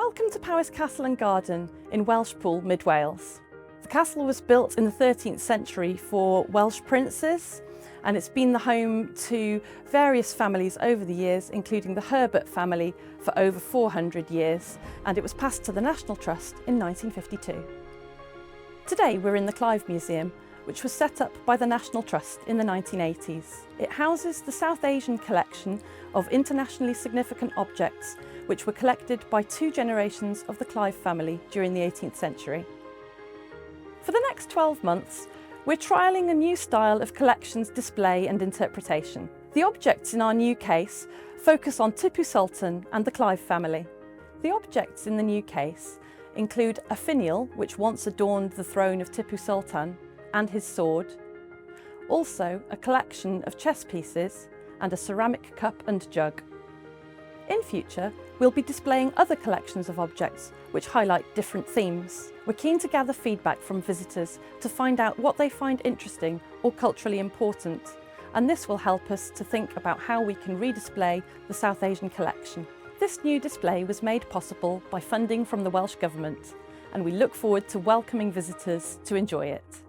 Welcome to Powis Castle and Garden in Welshpool, Mid Wales. The castle was built in the 13th century for Welsh princes, and it's been the home to various families over the years, including the Herbert family for over 400 years, and it was passed to the National Trust in 1952. Today we're in the Clive Museum, which was set up by the National Trust in the 1980s. It houses the South Asian collection of internationally significant objects which were collected by two generations of the Clive family during the 18th century. For the next 12 months, we're trialling a new style of collections display and interpretation. The objects in our new case focus on Tipu Sultan and the Clive family. The objects in the new case include a finial which once adorned the throne of Tipu Sultan and his sword, also a collection of chess pieces and a ceramic cup and jug. In future, we'll be displaying other collections of objects which highlight different themes. We're keen to gather feedback from visitors to find out what they find interesting or culturally important, and this will help us to think about how we can redisplay the South Asian collection. This new display was made possible by funding from the Welsh Government, and we look forward to welcoming visitors to enjoy it.